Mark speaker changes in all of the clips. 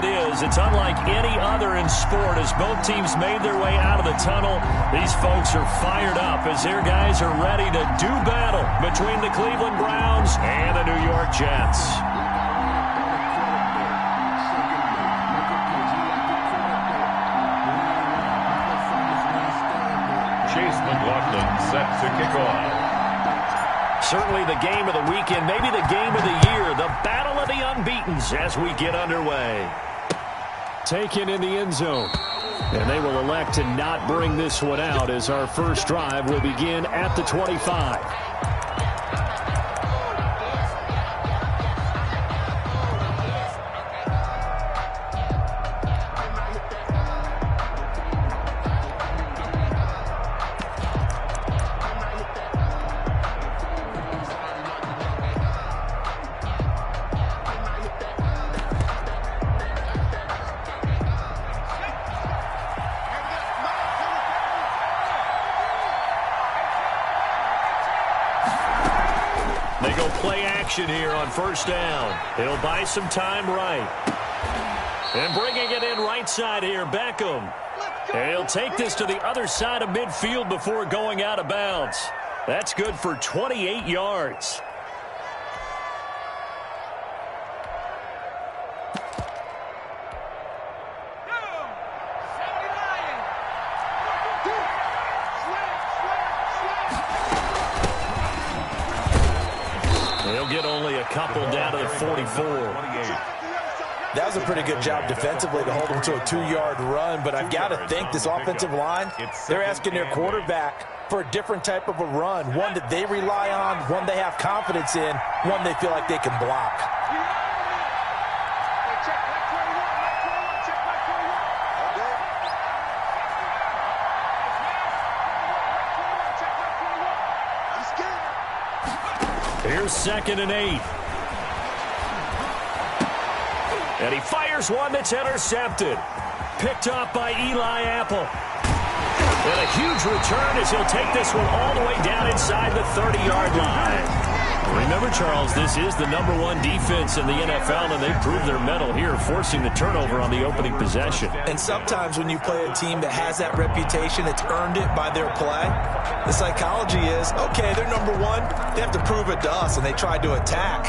Speaker 1: it is. It's unlike any other in sport as both teams made their way out of the tunnel. These folks are fired up as their guys are ready to do battle between the Cleveland Browns and the New York Jets.
Speaker 2: Chase McLaughlin set to kick off.
Speaker 1: Certainly the game of the weekend, maybe the game of the year, the battle of the unbeatens as we get underway. Taken in the end zone. And they will elect to not bring this one out as our first drive will begin at the 25. They go play action here on first down. He'll buy some time right. And bringing it in right side here, Beckham. And he'll take this to the other side of midfield before going out of bounds. That's good for 28 yards. They'll get only a couple down to the 44.
Speaker 3: That was a pretty good job defensively to hold them to a 2-yard run, but I've got to think this offensive line, they're asking their quarterback for a different type of a run, one that they rely on, one they have confidence in, one they feel like they can block.
Speaker 1: Here's 2nd and 8. And he fires one that's intercepted. Picked off by Eli Apple. And a huge return as he'll take this one all the way down inside the 30-yard line. Remember, Charles, this is the #1 defense in the NFL, and they proved their mettle here, forcing the turnover on the opening possession.
Speaker 3: And sometimes when you play a team that has that reputation, it's earned it by their play. The psychology is, okay, they're #1. They have to prove it to us, and they tried to attack.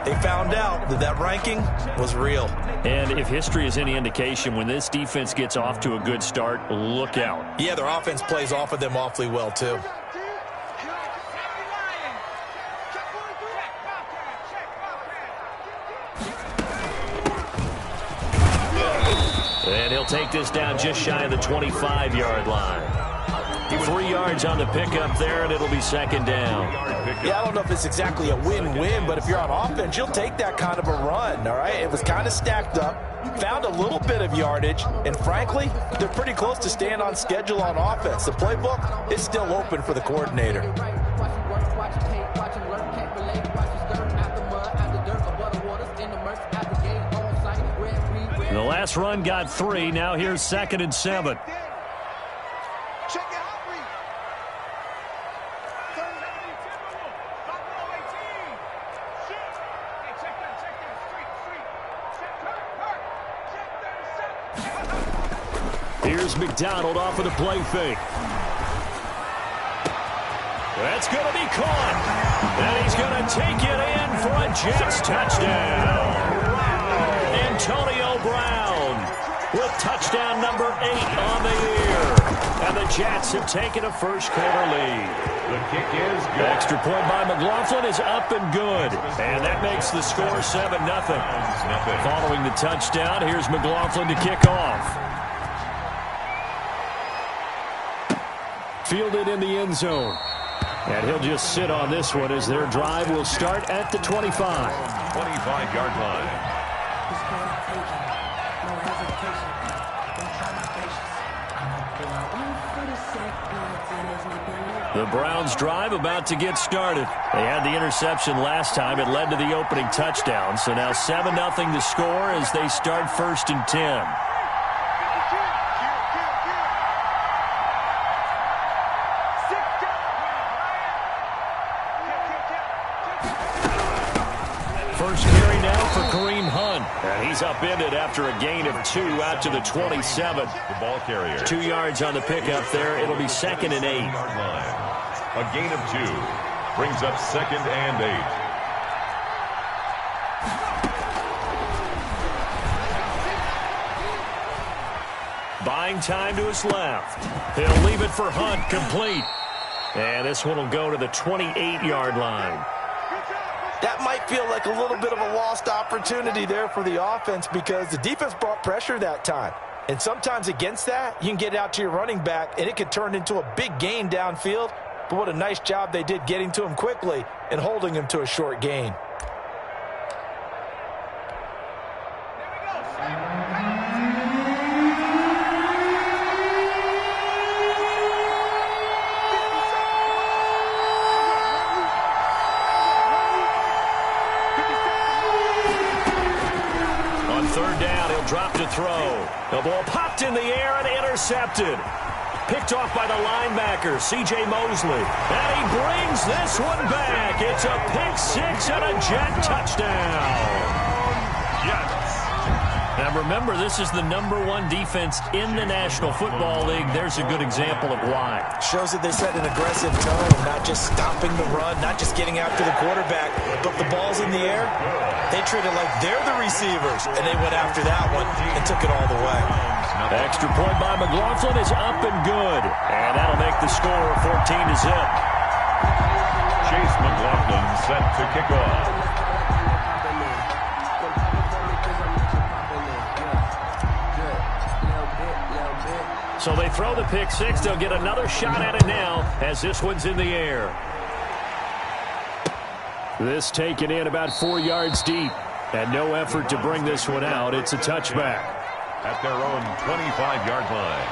Speaker 3: They found out that that ranking was real.
Speaker 1: And if history is any indication, when this defense gets off to a good start, look out.
Speaker 3: Yeah, their offense plays off of them awfully well, too.
Speaker 1: And he'll take this down just shy of the 25-yard line. 3 yards on the pickup there, and it'll be 2nd down.
Speaker 3: Yeah, I don't know if it's exactly a win-win, but if you're on offense, you'll take that kind of a run, all right? It was kind of stacked up, found a little bit of yardage, and frankly, they're pretty close to staying on schedule on offense. The playbook is still open for the coordinator.
Speaker 1: The last run got 3. Now here's 2nd and 7. Here's McDonald off of the play fake. That's going to be caught. And he's going to take it in for a Jets touchdown. Antonio Brown with touchdown number 8 on the year. And the Jets have taken a first-quarter lead.
Speaker 2: The kick is good.
Speaker 1: The extra point by McLaughlin is up and good. And that makes the score 7-0. Following the touchdown, here's McLaughlin to kick off. Fielded in the end zone. And he'll just sit on this one as their drive will start at the 25.
Speaker 2: 25-yard line.
Speaker 1: The Browns drive about to get started. They had the interception last time. It led to the opening touchdown. So now 7-0 to score as they start 1st and 10. First carry now for Kareem Hunt. And he's upended after a gain of 2 out to the 27.
Speaker 2: The ball carrier.
Speaker 1: 2 yards on the pickup there. It'll be 2nd and 8.
Speaker 2: A gain of 2 brings up 2nd and 8.
Speaker 1: Buying time to his left. He'll leave it for Hunt, complete. And this one will go to the 28-yard line.
Speaker 3: That might feel like a little bit of a lost opportunity there for the offense because the defense brought pressure that time. And sometimes against that, you can get out to your running back, and it could turn into a big gain downfield. But what a nice job they did getting to him quickly and holding him to a short gain.
Speaker 1: Drop to throw. The ball popped in the air and intercepted. Picked off by the linebacker, C.J. Mosley. And he brings this one back. It's a pick 6 and a Jet touchdown. Jets. Now remember, this is the #1 defense in the National Football League. There's a good example of why.
Speaker 3: Shows that they set an aggressive tone, not just stopping the run, not just getting after the quarterback, but the ball's in the air. They treat it like they're the receivers, and they went after that one and took it all the way.
Speaker 1: Extra point by McLaughlin is up and good. And that'll make the score 14-0.
Speaker 2: Chase McLaughlin set to kick off.
Speaker 1: So they throw the pick 6. They'll get another shot at it now as this one's in the air. This taken in about 4 yards deep. And no effort to bring this one out. It's a touchback.
Speaker 2: At their own 25-yard line.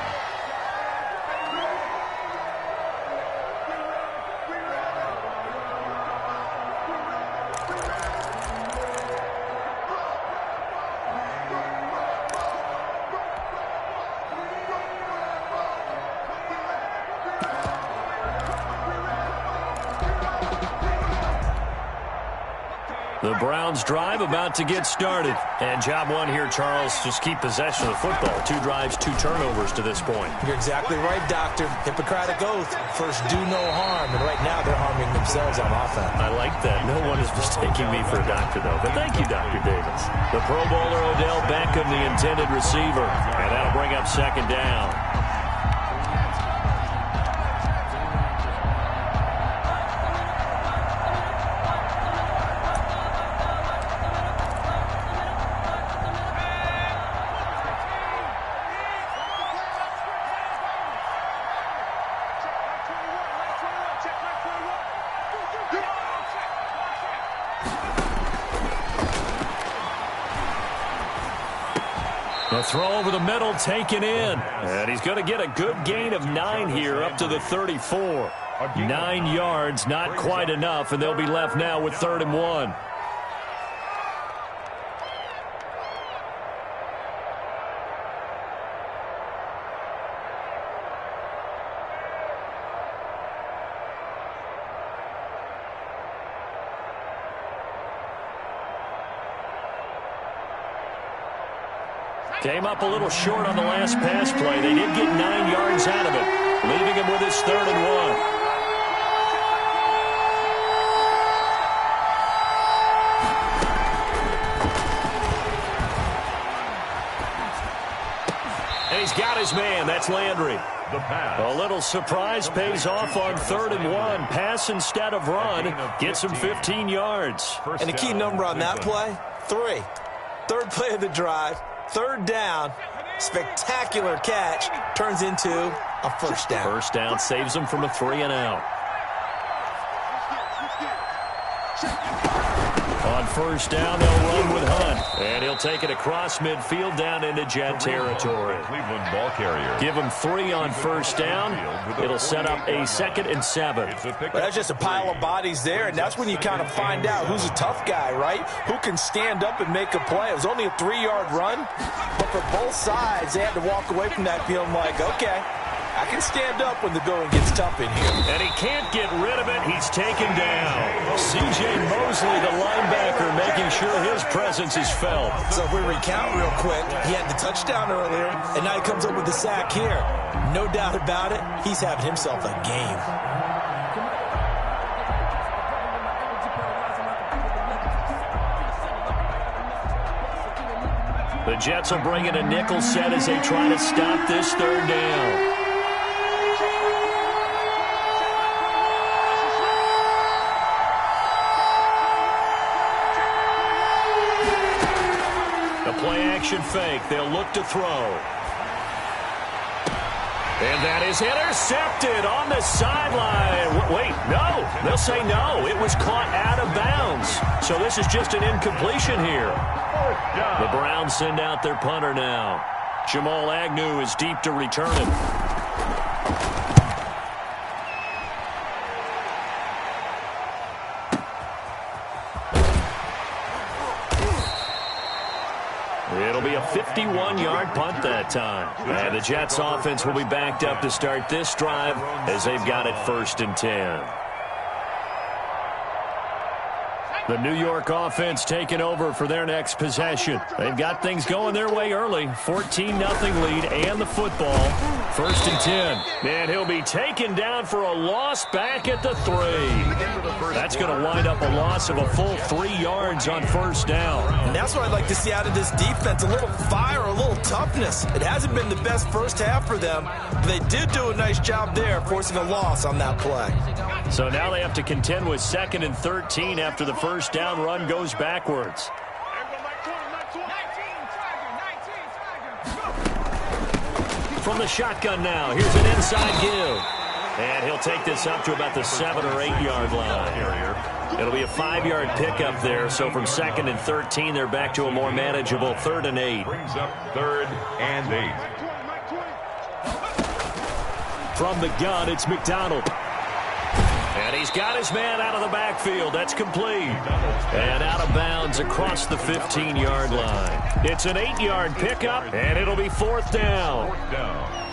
Speaker 1: The Browns drive about to get started. And job one here, Charles, just keep possession of the football. 2 drives, 2 turnovers to this point.
Speaker 3: You're exactly right, Doctor. Hippocratic oath. First, do no harm. And right now, they're harming themselves on offense.
Speaker 1: I like that. No one is mistaking me for a doctor, though. But thank you, Dr. Davis. The Pro Bowler Odell Beckham, the intended receiver. And that'll bring up 2nd down. The throw over the middle taken in. And he's going to get a good gain of 9 here up to the 34. 9 yards, not quite enough, and they'll be left now with 3rd and 1. Came up a little short on the last pass play. They did get 9 yards out of it, leaving him with his 3rd and 1. And he's got his man. That's Landry.
Speaker 2: The pass.
Speaker 1: A little surprise pays off on 3rd and 1. Pass instead of run gets him 15 yards.
Speaker 3: And the key number on that play, 3. 3rd play of the drive. 3rd down, spectacular catch, turns into a 1st down.
Speaker 1: 1st down saves them from a 3 and out. On 1st down, they'll run with Hunt. And he'll take it across midfield down into Jet territory.
Speaker 2: Cleveland ball carrier.
Speaker 1: Give him 3 on 1st down. It'll set up a 2nd and 7.
Speaker 3: But that's just a pile of bodies there, and that's when you kind of find out who's a tough guy, right? Who can stand up and make a play. It was only a 3-yard run, but for both sides, they had to walk away from that feeling like, okay, I can stand up when the going gets tough in here.
Speaker 1: And he can't get rid of it. He's taken down. C.J. Mosley, the linebacker, making sure his presence is felt.
Speaker 3: So if we recount real quick, he had the touchdown earlier, and now he comes up with the sack here. No doubt about it, he's having himself a game.
Speaker 1: The Jets will bring in a nickel set as they try to stop this third down. The play-action fake. They'll look to throw. And that is intercepted on the sideline. Wait, no. They'll say no. It was caught out of bounds. So this is just an incompletion here. The Browns send out their punter now. Jamal Agnew is deep to return it. It'll be a 51-yard punt that time. And the Jets offense will be backed up to start this drive as they've got it 1st and 10. The New York offense taking over for their next possession. They've got things going their way early. 14-0 lead and the football. 1st and 10. And he'll be taken down for a loss back at the 3. That's going to wind up a loss of a full 3 yards on 1st down.
Speaker 3: And that's what I'd like to see out of this defense. A little fire, a little toughness. It hasn't been the best first half for them, but they did do a nice job there, forcing a loss on that play.
Speaker 1: So now they have to contend with 2nd and 13 after the first down run goes backwards. From the shotgun now, here's an inside give. And he'll take this up to about the 7 or 8 yard line. It'll be a 5-yard pickup there. So from 2nd and 13, they're back to a more manageable 3rd and 8.
Speaker 2: Brings up 3rd and 8.
Speaker 1: From the gun, it's McDonald. And he's got his man out of the backfield. That's complete. And out of bounds across the 15-yard line. It's an 8-yard pickup, and it'll be 4th down.
Speaker 2: 4th down.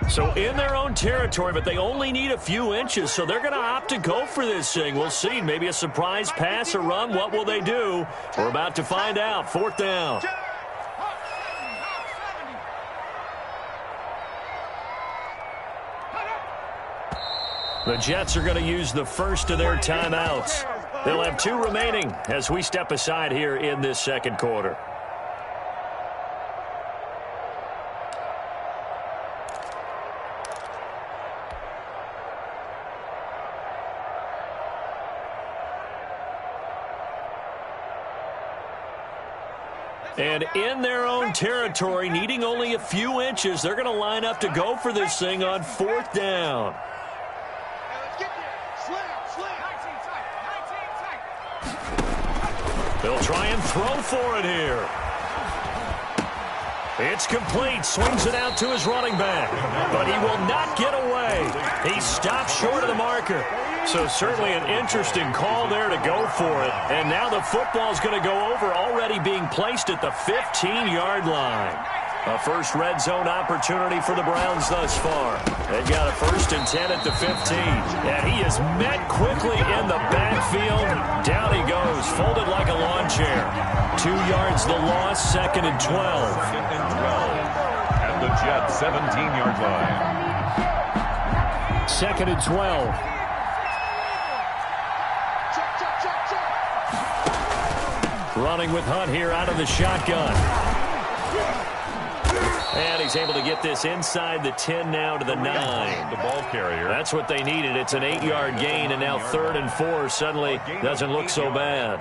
Speaker 1: So in their own territory, but they only need a few inches, so they're going to opt to go for this thing. We'll see. Maybe a surprise pass or run. What will they do? We're about to find out. 4th down. The Jets are going to use the first of their timeouts. They'll have 2 remaining as we step aside here in this 2nd quarter. And in their own territory, needing only a few inches, they're going to line up to go for this thing on 4th down. They'll try and throw for it here. It's complete. Swings it out to his running back. But he will not get away. He stopped short of the marker. So certainly an interesting call there to go for it. And now the football's going to go over, already being placed at the 15-yard line. A first red zone opportunity for the Browns thus far. They've got a 1st and 10 at the 15. And he is met quickly in the backfield. Down he goes, folded like a lawn chair. 2 yards the loss, 2nd and 12.
Speaker 2: 2nd and 12 at the Jets' 17-yard line.
Speaker 1: 2nd and 12. Running with Hunt here out of the shotgun. And he's able to get this inside the 10 now to the 9.
Speaker 2: The ball carrier.
Speaker 1: That's what they needed. It's an 8-yard gain, and now 3rd and 4 suddenly doesn't look so bad.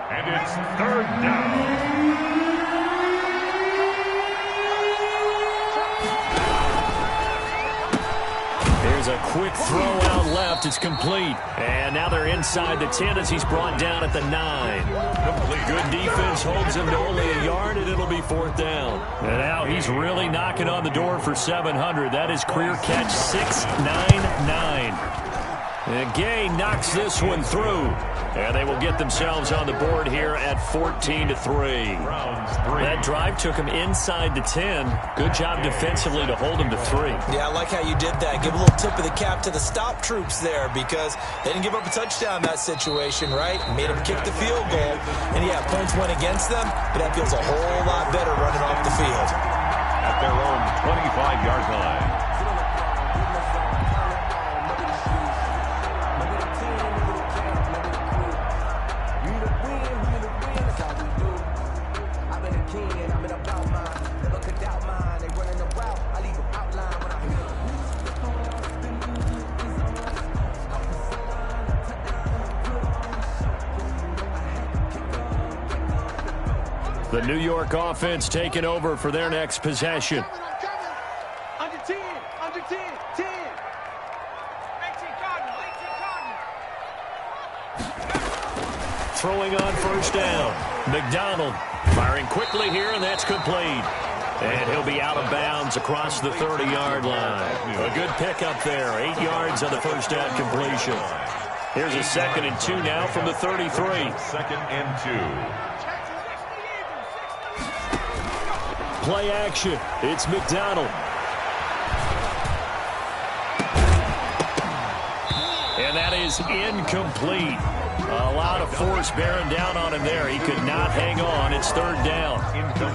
Speaker 2: And it's 3rd down.
Speaker 1: There's a quick throw out left. It's complete. And now they're inside the 10 as he's brought down at the 9. Good defense holds him to only a yard, and it'll be 4th down. And now he's really knocking on the door for 700. That is career catch 699. And Gay knocks this one through. And they will get themselves on the board here at 14-3. That drive took him inside the 10. Good job defensively to hold him to 3.
Speaker 3: Yeah, I like how you did that. Give a little tip of the cap to the stop troops there because they didn't give up a touchdown in that situation, right? Made them kick the field goal. And, yeah, points went against them, but that feels a whole lot better running off the field.
Speaker 2: At their own 25-yard line.
Speaker 1: The New York offense taking over for their next possession.
Speaker 4: Under 10, under 10, 10. 18 Cardinal, 18 Cardinal.
Speaker 1: Throwing on first down. McDonald firing quickly here, and that's complete. And he'll be out of bounds across the 30-yard line. A good pickup there. 8 yards on the first down completion. Here's a 2nd and 2 now from the 33.
Speaker 2: 2nd and 2.
Speaker 1: Play action. It's McDonald. And that is incomplete. A lot of force bearing down on him there. He could not hang on. It's 3rd down.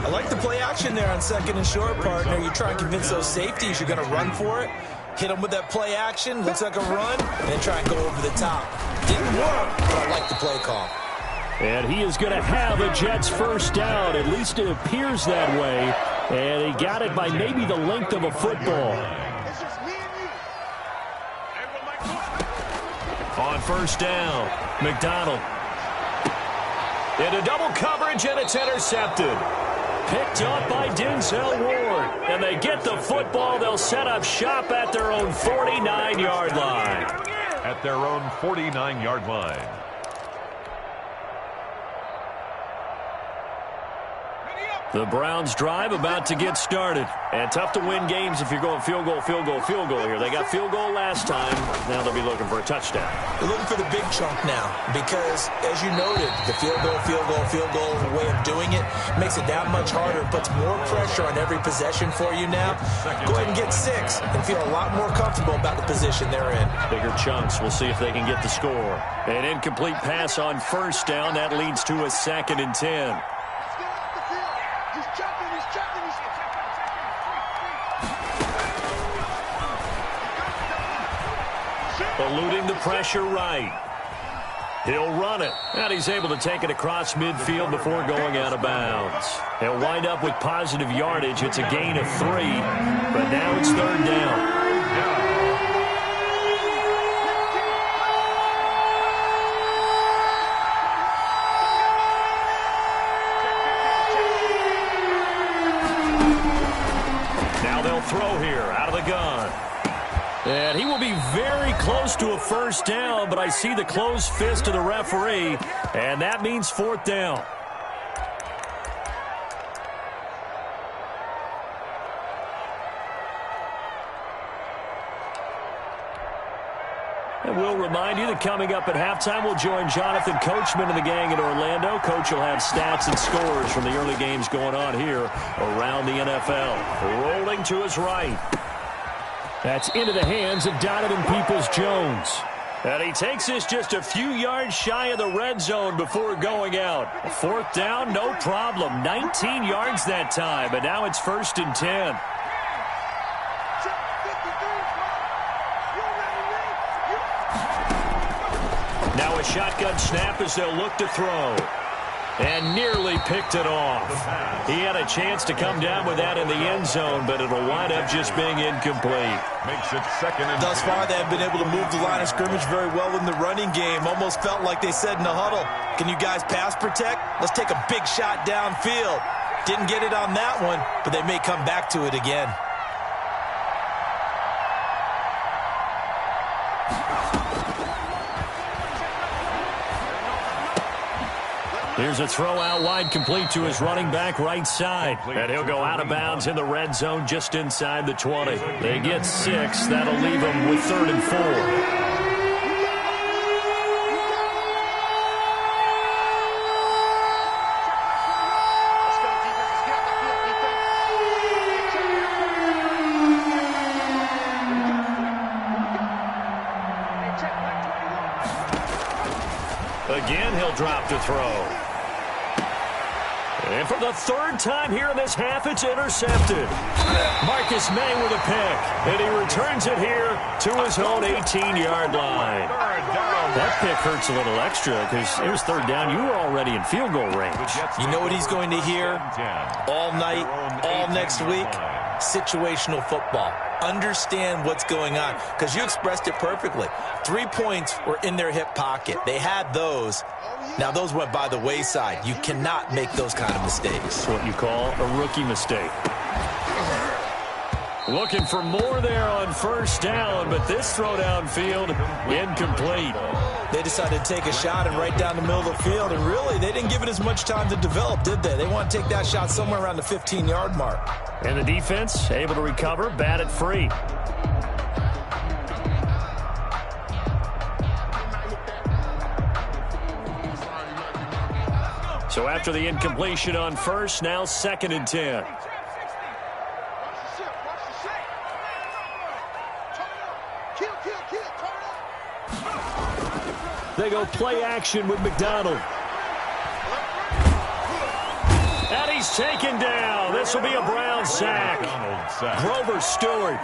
Speaker 3: I like the play action there on 2nd and short, partner. You try and convince those safeties you're going to run for it. Hit them with that play action. Looks like a run. And then try and go over the top. Didn't work, but I like the play call.
Speaker 1: And he is going to have a Jets first down. At least it appears that way. And he got it by maybe the length of a football. On first down, McDonald. Into double coverage, and it's intercepted. Picked up by Denzel Ward. And they get the football. They'll set up shop at their own 49-yard line.
Speaker 2: At their own 49-yard line.
Speaker 1: The Browns drive about to get started. And tough to win games if you're going field goal, field goal, field goal here. They got field goal last time. Now they'll be looking for a touchdown.
Speaker 3: They're looking for the big chunk now because, as you noted, the field goal way of doing it makes it that much harder. It puts more pressure on every possession for you now. Go ahead and get 6 and feel a lot more comfortable about the position they're in.
Speaker 1: Bigger chunks. We'll see if they can get the score. An incomplete pass on first down. That leads to a 2nd and 10. Eluding the pressure right. He'll run it. And he's able to take it across midfield before going out of bounds. He'll wind up with positive yardage. It's a gain of 3. But now it's 3rd down. Now they'll throw here out of the gun. And he will be very close to a first down, but I see the closed fist of the referee, and that means 4th down. And we'll remind you that coming up at halftime, we'll join Jonathan Coachman and the gang in Orlando. Coach will have stats and scores from the early games going on here around the NFL. Rolling to his right. That's into the hands of Donovan Peoples-Jones. And he takes this just a few yards shy of the red zone before going out. 4th down, no problem. 19 yards that time, but now it's 1st and 10. Now a shotgun snap as they'll look to throw. And nearly picked it off. He had a chance to come down with that in the end zone, but it'll wind up just being incomplete.
Speaker 2: Makes it 2nd and 2.
Speaker 3: Thus far, they have been able to move the line of scrimmage very well in the running game. Almost felt like they said in the huddle, can you guys pass protect? Let's take a big shot downfield. Didn't get it on that one, but they may come back to it again.
Speaker 1: Here's a throw out wide, complete to his running back right side. And he'll go out of bounds in the red zone just inside the 20. They get 6. That'll leave them with 3rd and 4. Again, he'll drop to throw. And for the 3rd time here in this half, it's intercepted. Marcus May with a pick. And he returns it here to his own 18-yard line. That pick hurts a little extra because it was 3rd down. You were already in field goal range.
Speaker 3: You know what he's going to hear all night, all next week? Situational football. Understand what's going on, because you expressed it perfectly. 3 points were in their hip pocket. They had those. Now, those went by the wayside. You cannot make those kind of mistakes.
Speaker 1: That's what you call a rookie mistake. Looking for more there on 1st down, but this throw downfield incomplete.
Speaker 3: They decided to take a shot and right down the middle of the field, and really, they didn't give it as much time to develop, did they? They want to take that shot somewhere around the 15-yard mark.
Speaker 1: And the defense able to recover, bat it free. So after the incompletion on 1st, now 2nd and 10. They go play action with McDonald. And he's taken down. This will be a Brown sack. Grover Stewart,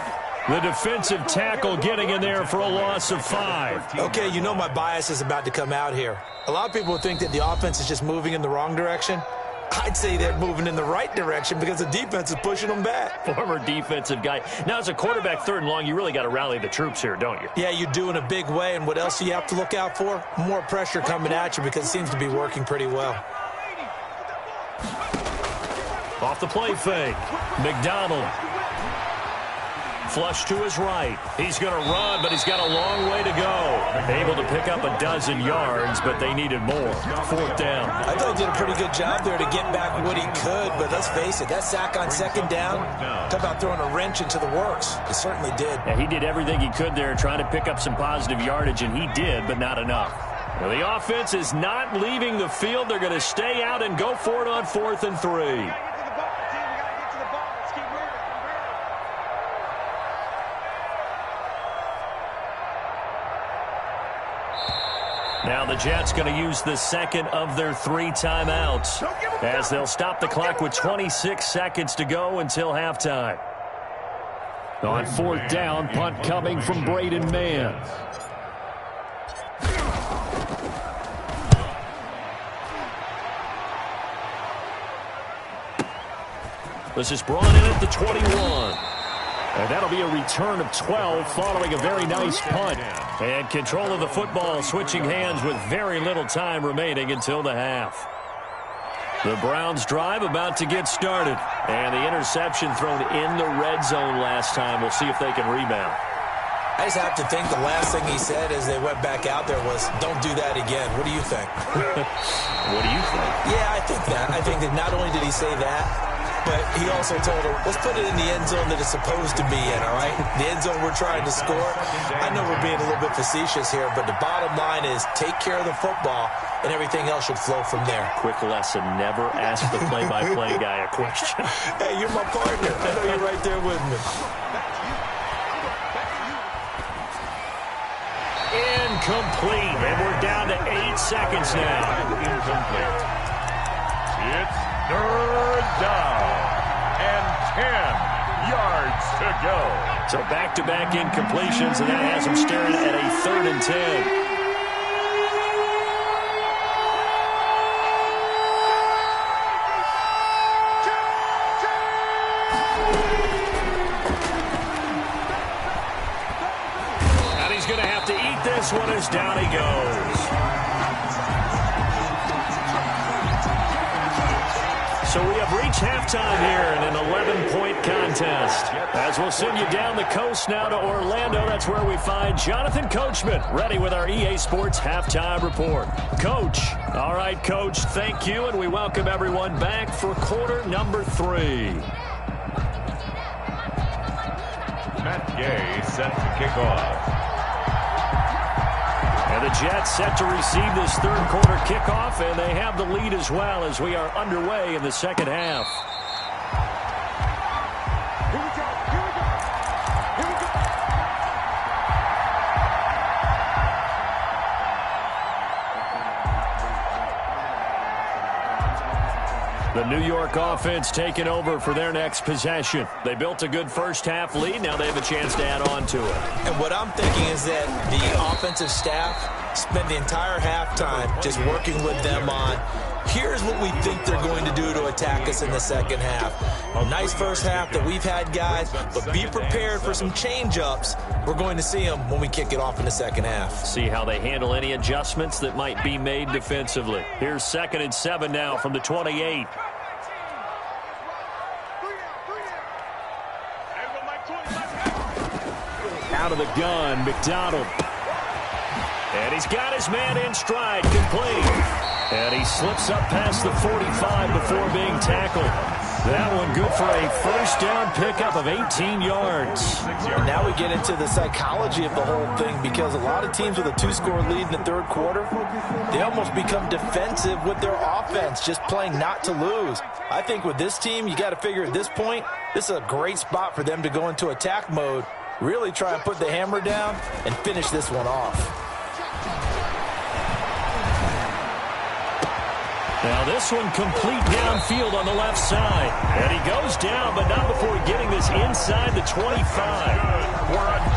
Speaker 1: the defensive tackle, getting in there for a loss of 5.
Speaker 3: Okay, you know my bias is about to come out here. A lot of people think that the offense is just moving in the wrong direction. I'd say they're moving in the right direction because the defense is pushing them back.
Speaker 1: Former defensive guy. Now, as a quarterback, 3rd and long, you really got to rally the troops here, don't you?
Speaker 3: Yeah, you do in a big way. And what else do you have to look out for? More pressure coming at you because it seems to be working pretty well.
Speaker 1: Off the play fake. McDonald. Flush to his right. He's going to run, but he's got a long way to go. Able to pick up a dozen yards, but they needed more. 4th down.
Speaker 3: I thought he did a pretty good job there to get back what he could, but let's face it, that sack on 2nd down, talk about throwing a wrench into the works. It certainly did.
Speaker 1: Yeah, he did everything he could there trying to pick up some positive yardage, and he did, but not enough. Well, the offense is not leaving the field. They're going to stay out and go for it on 4th and 3. Now the Jets going to use the 2nd of their 3 timeouts as they'll stop the clock with 26 seconds to go until halftime. On 4th down, punt coming from Braden Mann. This is brought in at the 21. And that'll be a return of 12 following a very nice punt. And control of the football switching hands with very little time remaining until the half. The Browns drive about to get started. And the interception thrown in the red zone last time. We'll see if they can rebound.
Speaker 3: I just have to think the last thing he said as they went back out there was, don't do that again. What do you think?
Speaker 1: What do you think?
Speaker 3: Yeah, I think that. I think that not only did he say that, but he also told him, let's put it in the end zone that it's supposed to be in, all right? The end zone we're trying to score. I know we're being a little bit facetious here, but the bottom line is take care of the football, and everything else should flow from there.
Speaker 1: Quick lesson, never ask the play-by-play guy a question.
Speaker 3: Hey, you're my partner. I know you're right there with me.
Speaker 1: Incomplete, and we're down to 8 seconds now.
Speaker 2: Incomplete. It's 3rd down and 10 yards to go.
Speaker 1: So back-to-back incompletions, and that has them staring at a 3rd and 10. And he's going to have to eat this one as down he goes. So we have reached halftime here in an 11-point contest. As we'll send you down the coast now to Orlando, that's where we find Jonathan Coachman, ready with our EA Sports Halftime Report. Coach. All right, Coach, thank you, and we welcome everyone back for quarter number 3.
Speaker 2: Matt Gay set to kick off.
Speaker 1: And the Jets set to receive this third quarter kickoff, and they have the lead as well as we are underway in the second half.
Speaker 4: Here we go. Here we go. Here we go.
Speaker 1: The New York offense taking over for their next possession. They built a good first-half lead. Now they have a chance to add on to it.
Speaker 3: And what I'm thinking is that the offensive staff spent the entire halftime just working with them on, here's what we think they're going to do to attack us in the second half. A nice first half that we've had, guys, but be prepared for some change-ups. We're going to see them when we kick it off in the second half.
Speaker 1: See how they handle any adjustments that might be made defensively. Here's 2nd and 7 now from the 28. Out of the gun, McDonald. And he's got his man in stride, complete. And he slips up past the 45 before being tackled. That one good for a first down pickup of 18 yards.
Speaker 3: And now we get into the psychology of the whole thing, because a lot of teams with a 2-score lead in the third quarter, they almost become defensive with their offense, just playing not to lose. I think with this team, you got to figure at this point, this is a great spot for them to go into attack mode, really try and put the hammer down and finish this one off.
Speaker 1: Now this one complete downfield on the left side. And he goes down, but not before getting this inside the 25.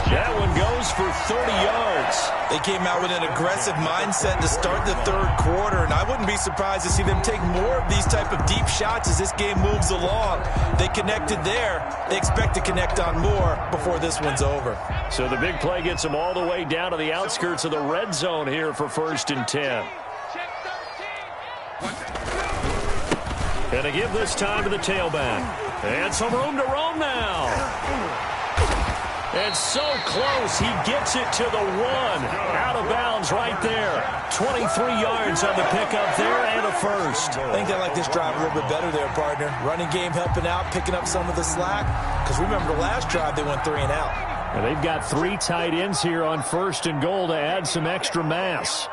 Speaker 1: That one goes for 30 yards.
Speaker 3: They came out with an aggressive mindset to start the third quarter, and I wouldn't be surprised to see them take more of these type of deep shots as this game moves along. They connected there. They expect to connect on more before this one's over.
Speaker 1: So the big play gets them all the way down to the outskirts of the red zone here for 1st and 10. And to give this time to the tailback. And some room to roam now. And so close, he gets it to the 1. Out of bounds right there. 23 yards on the pickup there and a first.
Speaker 3: I think they like this drive a little bit better there, partner. Running game helping out, picking up some of the slack. Because remember the last drive, they went 3 and out.
Speaker 1: And they've got 3 tight ends here on 1st and goal to add some extra mass.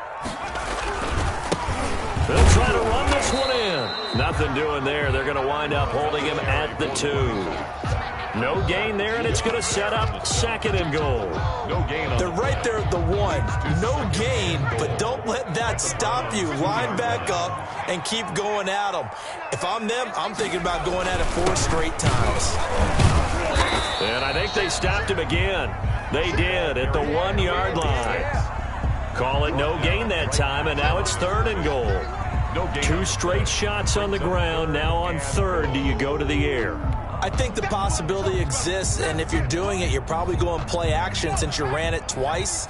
Speaker 1: They'll try to run this one in. Nothing doing there. They're going to wind up holding him at the 2. No gain there, and it's going to set up 2nd and goal.
Speaker 2: No gain on.
Speaker 3: They're right there at the 1. No gain, but don't let that stop you. Line back up and keep going at them. If I'm them, I'm thinking about going at it 4 straight times.
Speaker 1: And I think they stopped him again. They did at the 1-yard line. Call it no gain that time, and now it's 3rd and goal.
Speaker 2: No gain.
Speaker 1: 2 straight shots on the ground. Now on 3rd, do you go to the air?
Speaker 3: I think the possibility exists, and if you're doing it, you're probably going play action since you ran it twice.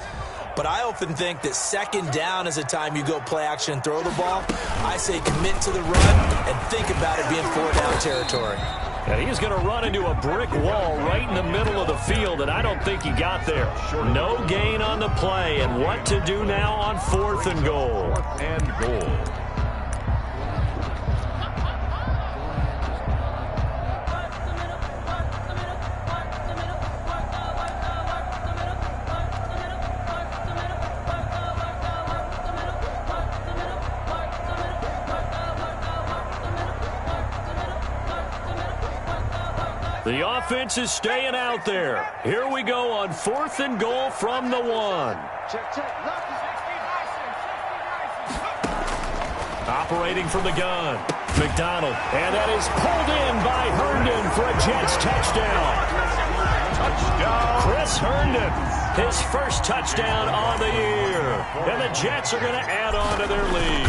Speaker 3: But I often think that 2nd down is a time you go play action and throw the ball. I say commit to the run and think about it being 4-down territory.
Speaker 1: And he's going to run into a brick wall right in the middle of the field, and I don't think he got there. No gain on the play, and what to do now on 4th and goal.
Speaker 2: 4th and goal.
Speaker 1: The offense is staying out there. Here we go on 4th and goal from the 1.
Speaker 4: Check, check.
Speaker 1: Operating from the gun, McDonald. And that is pulled in by Herndon for a Jets touchdown.
Speaker 2: Touchdown.
Speaker 1: Chris Herndon, his first touchdown on the year. And the Jets are going to add on to their lead.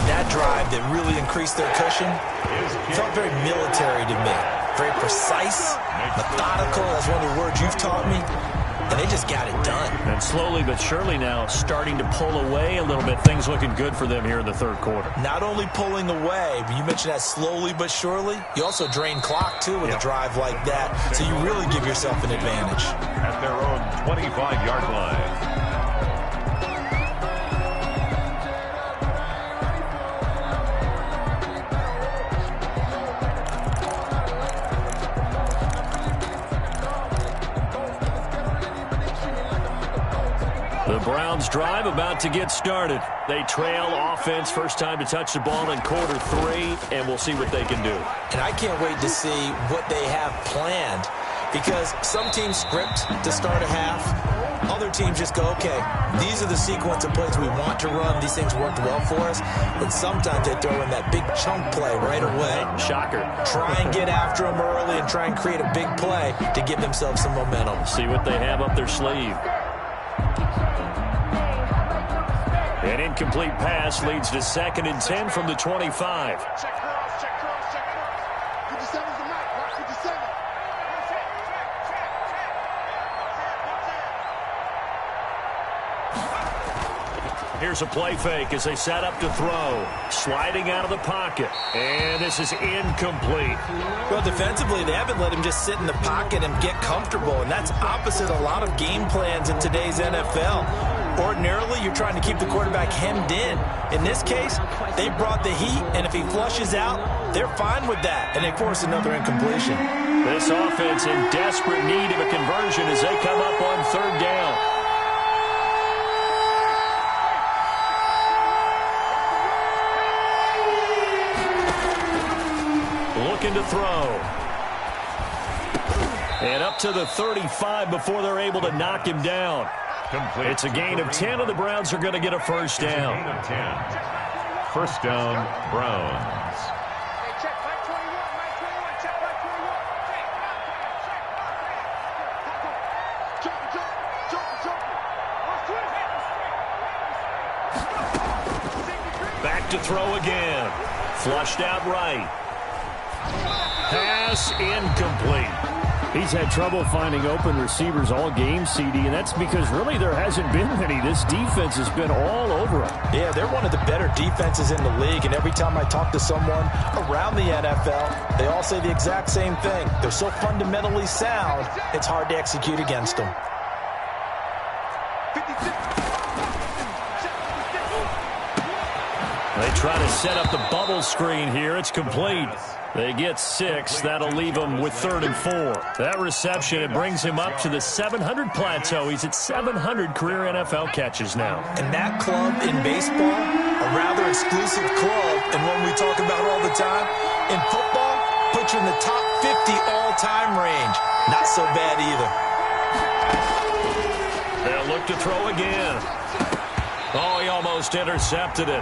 Speaker 3: that drive that really increased their cushion felt very military to me. Very precise, methodical. That's one of the words you've taught me. And they just got it done.
Speaker 1: And slowly but surely now starting to pull away a little bit. Things looking good for them here in the third quarter.
Speaker 3: Not only pulling away, but you mentioned that slowly but surely. You also drain clock, too, with a drive like that. So you really give yourself an advantage.
Speaker 2: At their own 25-yard line.
Speaker 1: The Browns drive about to get started. They trail offense, first time to touch the ball in quarter 3, and we'll see what they can do.
Speaker 3: And I can't wait to see what they have planned, because some teams script to start a half. Other teams just go, okay, these are the sequence of plays we want to run. These things worked well for us. And sometimes they throw in that big chunk play right away.
Speaker 1: Shocker.
Speaker 3: Try and get after them early and try and create a big play to give themselves some momentum.
Speaker 1: See what they have up their sleeve. An incomplete pass leads to 2nd and 10 from the 25.
Speaker 4: Check cross, check cross, check cross. 57's the mark, mark 57.
Speaker 1: Here's a play fake as they set up to throw. Sliding out of the pocket. And this is incomplete.
Speaker 3: Well, defensively, they haven't let him just sit in the pocket and get comfortable, and that's opposite a lot of game plans in today's NFL. Ordinarily, you're trying to keep the quarterback hemmed in. In this case, they brought the heat, and if he flushes out, they're fine with that, and they force another incompletion.
Speaker 1: This offense in desperate need of a conversion as they come up on 3rd down. Looking to throw. And up to the 35 before they're able to knock him down.
Speaker 2: Complete.
Speaker 1: It's a gain of 10, and the Browns are going to get a first down.
Speaker 2: Gain of 10. First down, Browns.
Speaker 4: Hey, check 521, 521, check 521.
Speaker 1: Back to throw again. Flushed out right. Pass incomplete.
Speaker 5: He's had trouble finding open receivers all game, CD, and that's because really there hasn't been many. This defense has been all over him.
Speaker 3: Yeah, they're one of the better defenses in the league, and every time I talk to someone around the NFL, they all say the exact same thing. They're so fundamentally sound, it's hard to execute against them.
Speaker 1: They try to set up the bubble screen here. It's complete. They get 6. That'll leave him with 3rd and 4. That reception, it brings him up to the 700 plateau. He's at 700 career NFL catches now.
Speaker 3: And that club in baseball, a rather exclusive club, and one we talk about all the time, in football, puts you in the top 50 all-time range. Not so bad either.
Speaker 1: They'll look to throw again. Oh, he almost intercepted it.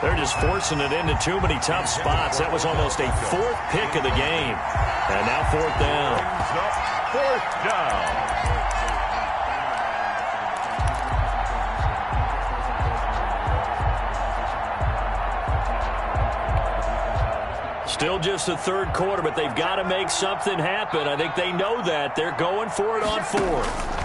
Speaker 1: They're just forcing it into too many tough spots. That was almost a 4th pick of the game. And now 4th down.
Speaker 2: 4th down.
Speaker 1: Still just the 3rd quarter, but they've got to make something happen. I think they know that. They're going for it on 4th.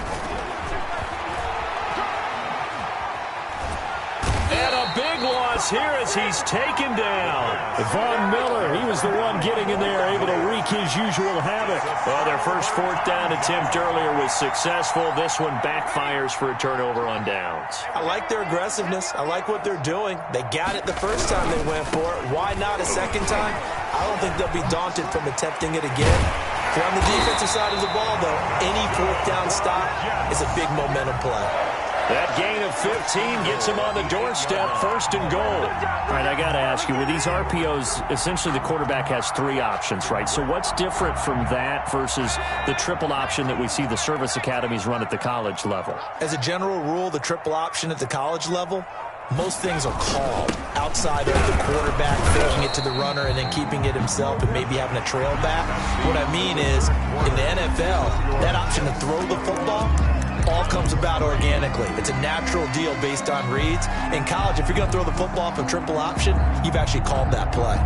Speaker 1: Big loss here as he's taken down.
Speaker 5: Von Miller, he was the one getting in there, able to wreak his usual havoc.
Speaker 1: Well, their first 4th down attempt earlier was successful. This one backfires for a turnover on downs.
Speaker 3: I like their aggressiveness. I like what they're doing. They got it the first time they went for it. Why not a second time? I don't think they'll be daunted from attempting it again. On the defensive side of the ball, though, any 4th down stop is a big momentum play.
Speaker 1: That gain of 15 gets him on the doorstep, 1st and goal.
Speaker 5: All right, I got to ask you, with these RPOs, essentially the quarterback has 3 options, right? So what's different from that versus the triple option that we see the service academies run at the college level?
Speaker 3: As a general rule, the triple option at the college level, most things are called outside of the quarterback faking it to the runner and then keeping it himself and maybe having a trail back. What I mean is, in the NFL, that option to throw the football, all comes about organically. It's a natural deal based on reads. In college, if you're going to throw the football off a triple option, you've actually called that play.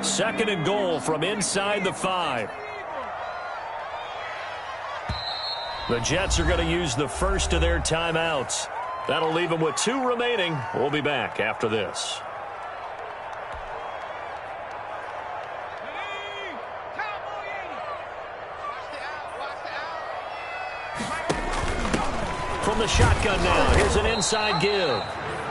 Speaker 5: Second and goal from inside the 5. The Jets are going to use the first of their timeouts. That'll leave them with 2 remaining. We'll be back after this. From the shotgun now, here's an inside give.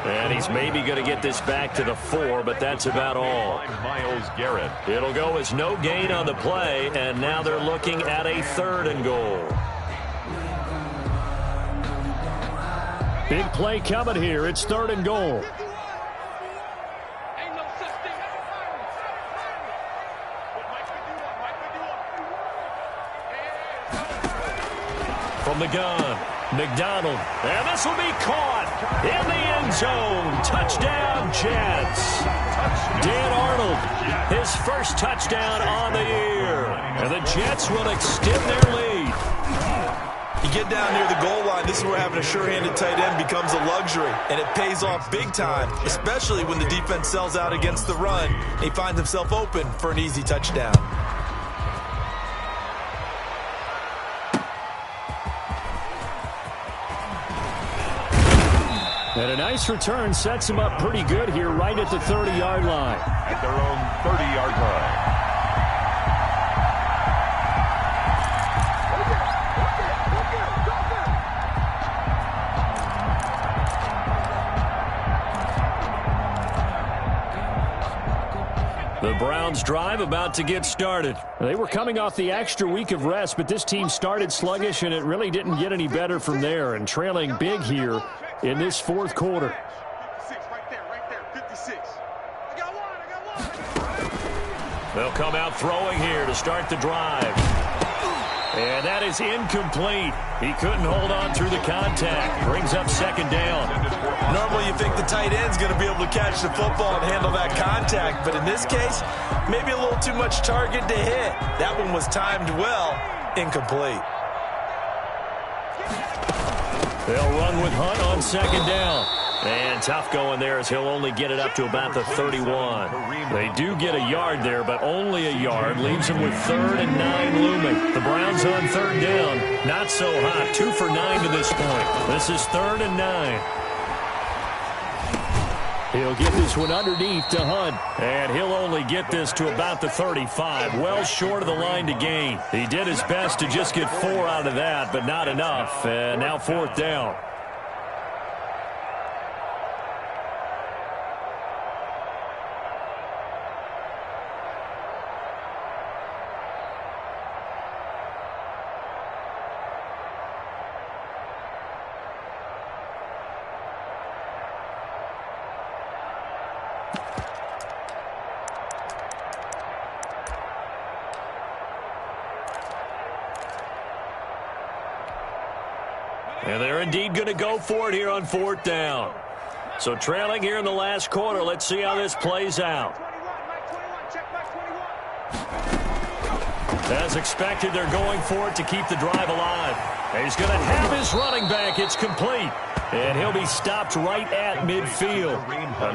Speaker 5: And he's maybe going to get this back to the 4, but that's about all.
Speaker 2: Myles Garrett.
Speaker 5: It'll go as no gain on the play, and now they're looking at a 3rd and goal. Big play coming here. It's 3rd and goal. From the gun, McDonald, and this will be caught in the end zone. Touchdown, Jets. Dan Arnold, his first touchdown on the year. And the Jets will extend their lead.
Speaker 3: You get down near the goal line, this is where having a sure-handed tight end becomes a luxury, and it pays off big time, especially when the defense sells out against the run. He finds himself open for an easy touchdown.
Speaker 5: And a nice return sets him up pretty good here right at the 30-yard line.
Speaker 2: At their own 30-yard line.
Speaker 5: The Browns drive about to get started. They were coming off the extra week of rest, but this team started sluggish, and it really didn't get any better from there, and trailing big here in this 4th quarter.
Speaker 4: 56, right there, 56. I got one.
Speaker 5: They'll come out throwing here to start the drive. And that is incomplete. He couldn't hold on through the contact. Brings up 2nd down.
Speaker 3: Normally you think the tight end's going to be able to catch the football and handle that contact, but in this case, maybe a little too much target to hit. That one was timed well, incomplete.
Speaker 5: They'll run with Hunt on 2nd down. And tough going there as he'll only get it up to about the 31. They do get a yard there, but only a yard. Leaves them with 3rd and 9 looming. The Browns on 3rd down. Not so hot. 2 for 9 to this point. This is 3rd and 9. He'll get this one underneath to Hunt. And he'll only get this to about the 35. Well short of the line to gain. He did his best to just get 4 out of that, but not enough. And now 4th down. And they're indeed going to go for it here on 4th down. So trailing here in the last quarter. Let's see how this plays out. As expected, they're going for it to keep the drive alive. And he's going to have his running back. It's complete. And he'll be stopped right at midfield.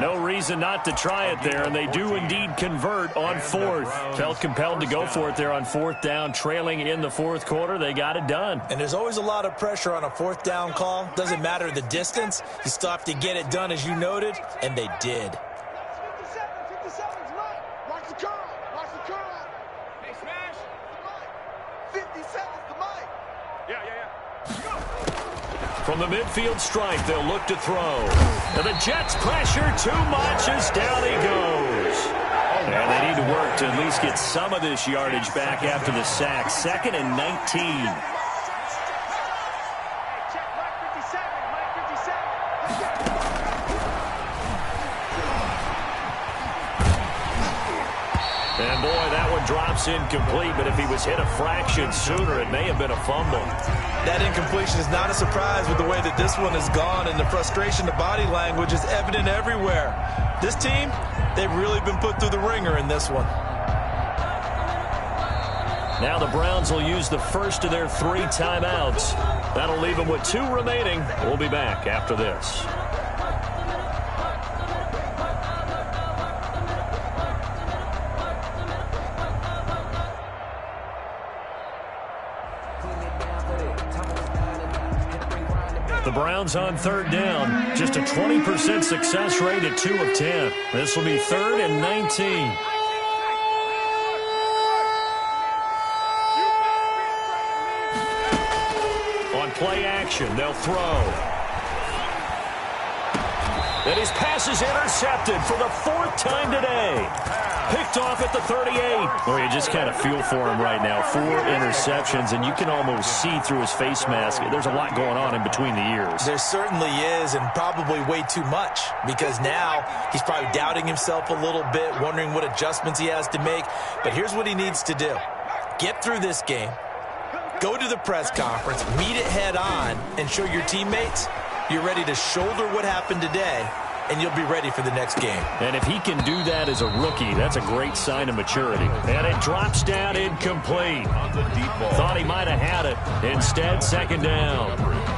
Speaker 5: No reason not to try it there, and they do indeed convert on 4th. Felt compelled to go for it there on 4th down, trailing in the 4th quarter. They got it done.
Speaker 3: And there's always a lot of pressure on a 4th down call. Doesn't matter the distance. You still have to get it done, as you noted, and they did.
Speaker 4: 57's right. Watch the curl. Watch the curl. Hey, smash. 57's the mic. Yeah.
Speaker 5: From the midfield stripe, they'll look to throw. And the Jets pressure too much as down he goes. And they need to work to at least get some of this yardage back after the sack. 2nd and 19. And, boy, that one drops incomplete, but if he was hit a fraction sooner, it may have been a fumble.
Speaker 3: That incompletion is not a surprise with the way that this one has gone, and the frustration, the body language is evident everywhere. This team, they've really been put through the ringer in this one.
Speaker 5: Now the Browns will use the first of their 3 timeouts. That'll leave them with 2 remaining. We'll be back after this. The Browns on 3rd down. Just a 20% success rate at 2 of 10. This will be 3rd and 19. On play action, they'll throw. And his pass is intercepted for the 4th time today. Picked off at the 38. Well, you just kind of feel for him right now. 4 interceptions, and you can almost see through his face mask. There's a lot going on in between the ears.
Speaker 3: There certainly is, and probably way too much, because now he's probably doubting himself a little bit, wondering what adjustments he has to make. But here's what he needs to do. Get through this game, go to the press conference, meet it head on, and show your teammates you're ready to shoulder what happened today, and you'll be ready for the next game.
Speaker 5: And if he can do that as a rookie, that's a great sign of maturity. And it drops down incomplete. Thought he might have had it. Instead, 2nd down.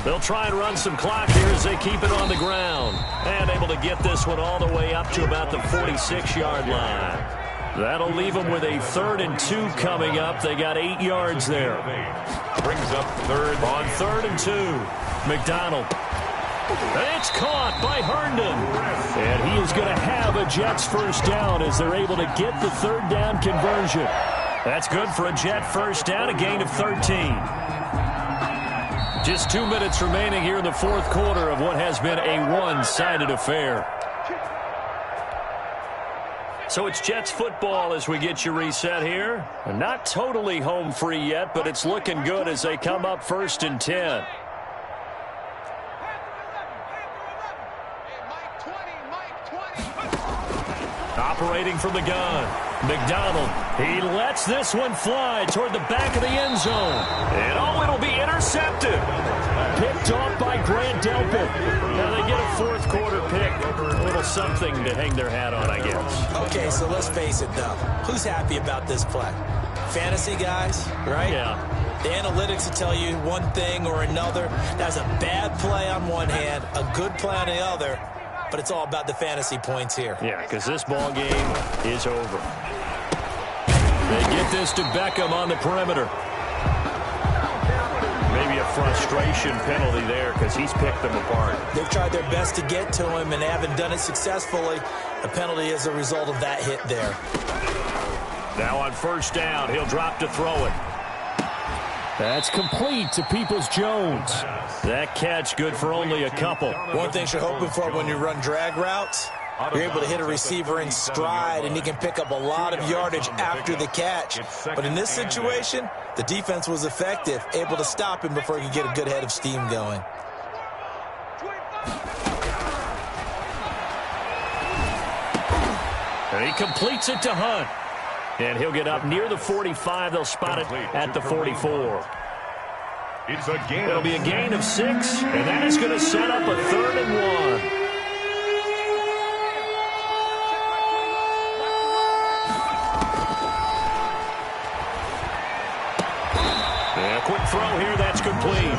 Speaker 5: They'll try and run some clock here as they keep it on the ground. And able to get this one all the way up to about the 46-yard line. That'll leave them with a 3rd and 2 coming up. They got 8 yards there.
Speaker 2: Brings up 3rd.
Speaker 5: On 3rd and 2. McDonald. And it's caught by Herndon. And he is going to have a Jets 1st down as they're able to get the 3rd down conversion. That's good for a Jet 1st down, a gain of 13. Just 2 minutes remaining here in the 4th quarter of what has been a one-sided affair. So it's Jets football as we get you reset here. Not totally home free yet, but it's looking good as they come up 1st and 10. Operating from the gun. McDonald, he lets this one fly toward the back of the end zone. And it'll be intercepted. Picked off by Grant Delpit. Now they get a 4th quarter pick. A little something to hang their hat on, I guess.
Speaker 3: Okay, so let's face it, though. Who's happy about this play? Fantasy guys, right?
Speaker 5: Yeah.
Speaker 3: The analytics will tell you one thing or another. That's a bad play on one hand, a good play on the other. But it's all about the fantasy points here.
Speaker 5: Yeah, because this ball game is over. They get this to Beckham on the perimeter. Maybe a frustration penalty there because he's picked them apart.
Speaker 3: They've tried their best to get to him and haven't done it successfully. A penalty is a result of that hit there.
Speaker 5: Now on 1st down, he'll drop to throw it. That's complete to Peoples-Jones. That catch good for only a couple.
Speaker 3: One thing you're hoping for when you run drag routes, you're able to hit a receiver in stride, and he can pick up a lot of yardage after the catch. But in this situation, the defense was effective, able to stop him before he could get a good head of steam going.
Speaker 5: And he completes it to Hunt. And he'll get up near the 45. They'll spot it at the 44.
Speaker 2: It's a gain.
Speaker 5: It'll be a gain of 6, and that is going to set up a 3rd and 1. And a quick throw here, that's complete.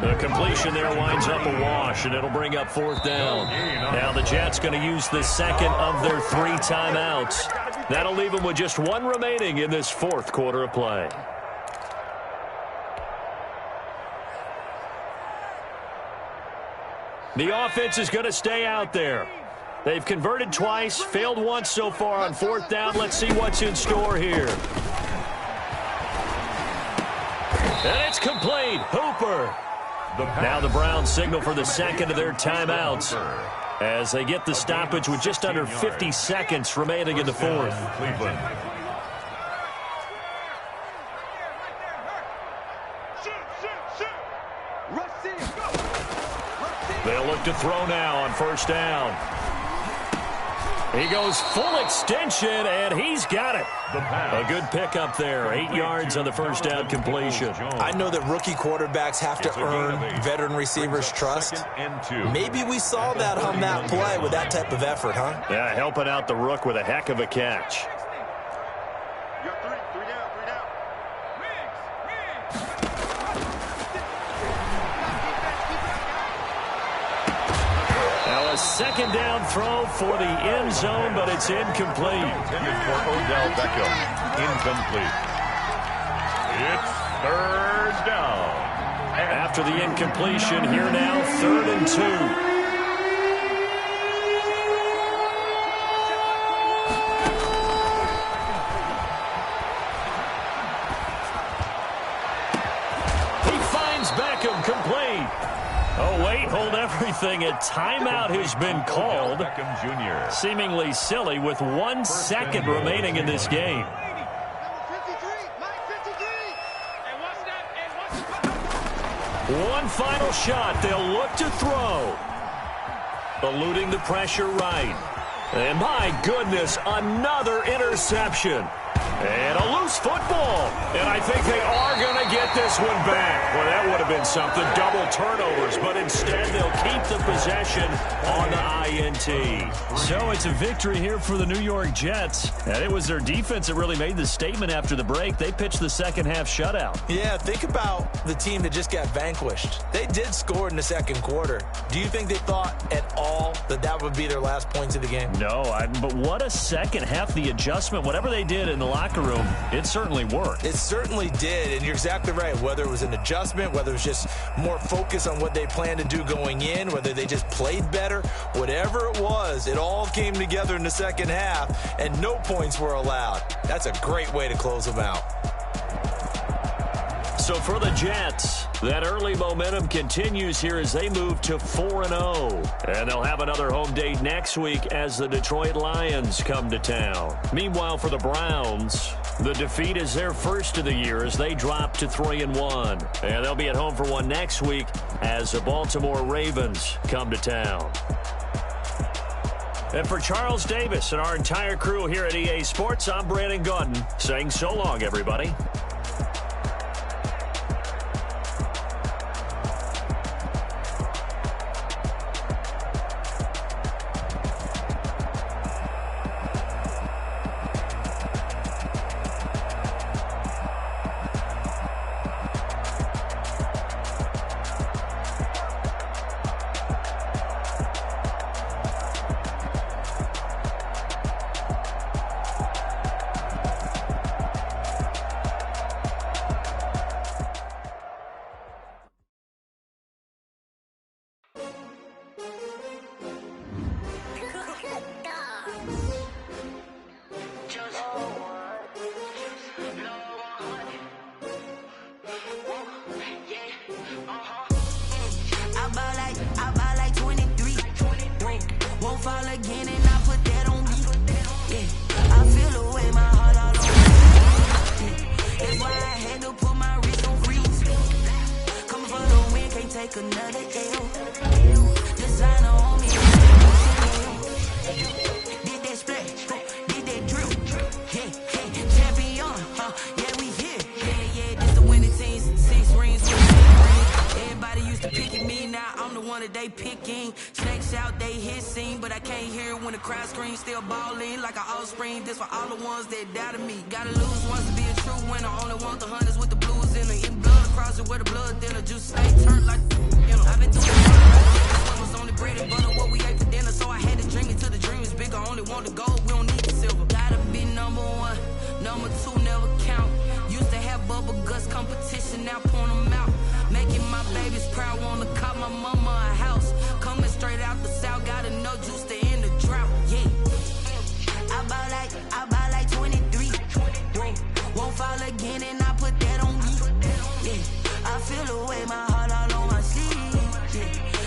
Speaker 5: The completion there winds up a wash, and it'll bring up 4th down. Now the Jets going to use the 2nd of their 3 timeouts. That'll leave them with just 1 remaining in this 4th quarter of play. The offense is going to stay out there. They've converted twice, failed once so far on 4th down. Let's see what's in store here. And it's complete. Hooper. Now the Browns signal for the 2nd of their timeouts. as they get the stoppage with just under 50 seconds remaining in the fourth.
Speaker 2: Cleveland.
Speaker 5: They'll look to throw now on first down. He goes full extension, and he's got it. A good pickup there. 8 yards on the first down completion.
Speaker 3: I know that rookie quarterbacks have to earn veteran receivers' trust. Maybe we saw that on that play with that type of effort, huh?
Speaker 5: Yeah, helping out the rook with a heck of a catch. Now a second down throw for the end zone, but it's incomplete.
Speaker 2: Intended for Odell Beckham. Incomplete. It's third down.
Speaker 5: After the incompletion, here now, 3rd and 2. He finds Beckham, complete. Oh, wait, hold everything. A timeout has been called.
Speaker 2: Beckham Jr.
Speaker 5: Seemingly silly with 1 second remaining in this game. One final shot. They'll look to throw. Eluding the pressure right. And my goodness, another interception. And a loose football. And I think they are going to get this one back. Well, that would have been something. Double turnovers. But instead, they'll keep the possession on the INT. So it's a victory here for the New York Jets. And it was their defense that really made the statement after the break. They pitched the second half shutout.
Speaker 3: Yeah, think about the team that just got vanquished. They did score in the second quarter. Do you think they thought at all that that would be their last points of the game?
Speaker 5: No, but what a second half. The adjustment, whatever they did in the locker room, it certainly worked.
Speaker 3: It certainly did, and you're exactly right. Whether it was an adjustment, whether it was just more focus on what they planned to do going in, whether they just played better, whatever it was, it all came together in the second half, and no points were allowed. That's a great way to close them out.
Speaker 5: So for the Jets, that early momentum continues here as they move to 4-0. And they'll have another home date next week as the Detroit Lions come to town. Meanwhile, for the Browns, the defeat is their first of the year as they drop to 3-1. And they'll be at home for one next week as the Baltimore Ravens come to town. And for Charles Davis and our entire crew here at EA Sports, I'm Brandon Gaudin saying so long, everybody.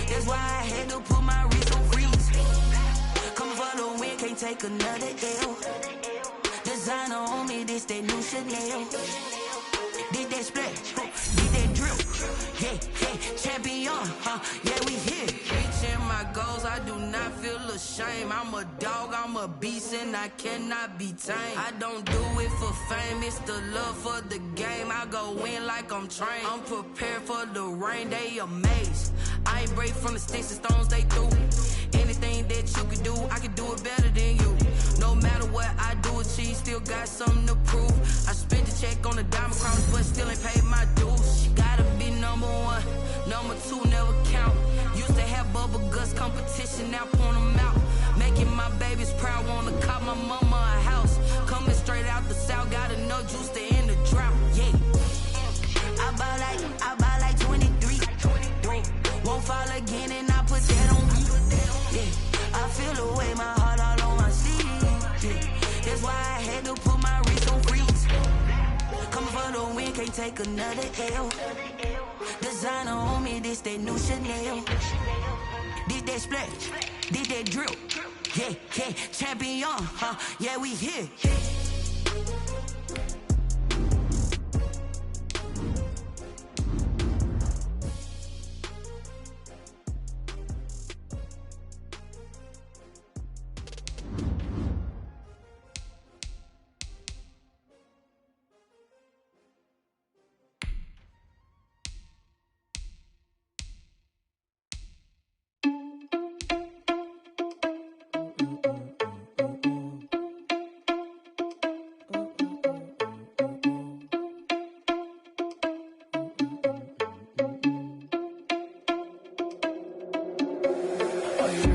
Speaker 6: That's why I had to put my wrist on freeze. take another L. Designer on me, this that new Chanel. Did that splash, did that drill. Yeah, champion, yeah, we here. Reaching my goals, I do not feel ashamed. I'm a dog, I'm a beast, and I cannot be tamed. I don't do it for fame, it's the love for the game. I go in like I'm trained. I'm prepared for the rain, they amazed. I ain't break from the sticks and stones they threw. Anything that you can do, I can do it better than you. No matter what I do, achieve, still got something to prove. I spent the check on the diamond cross, but still ain't paid my dues. Gotta be number one, number two never count. Used to have bubble guts competition, now point them out. Making my babies proud, wanna cop my mama a house. Coming straight out the south, got enough juice to end the drought. Yeah, I buy like 23. Won't fall again, and I put that on me. Yeah, I feel the way, my heart all on my sleeve. Yeah, that's why I had to put my wrist on freeze. Coming for the win, can't take another L. Designer on me, this that new Chanel. Did that splash, did that drill. Yeah, champion, yeah, we here.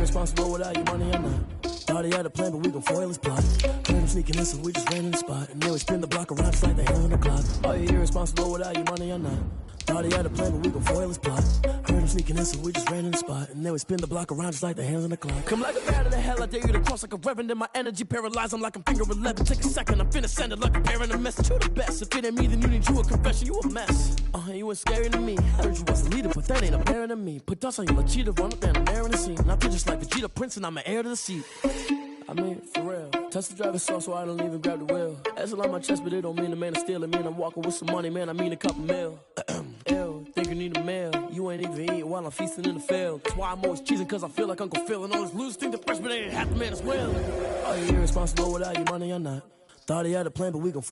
Speaker 7: Responsible without your money or not. Thought he had a plan, but we gon' foil his plot. Heard him sneaking in, so we just ran in the spot. And then we spin the block around just like the hand on the clock. Are you irresponsible without your money or not? Thought he had a plan, but we gon' foil his plot. Heard him sneaking in, so we just ran in the spot. And then we spin the block around just like the hands on the clock. Come like a bat of the hell, I dare you to cross like a reverend. In my energy paralyzed, I'm like I'm finger 11. Take a second, I'm finna send it like a parent a message. You the best, if it ain't me, then you need you a confession. You a mess. You ain't scary to me. Heard you was a leader, but that ain't apparent to me. Put dust on you, like cheetah, run up and I'm there in the scene. I feel just like Vegeta Prince, and I'm an heir to the seat. I mean, for real. Touch the driver's soft, so I don't even grab the wheel. That's on my chest, but it don't mean the man is stealing. Man, I'm walking with some money, man, I mean a couple mil. Ew, think you need a meal. You ain't even eating while I'm feasting in the field. That's why I'm always cheesing, cause I feel like Uncle Phil. And all this losers think the freshman ain't half the man as well. Are you irresponsible without your money or not? Thought he had a plan, but we gon'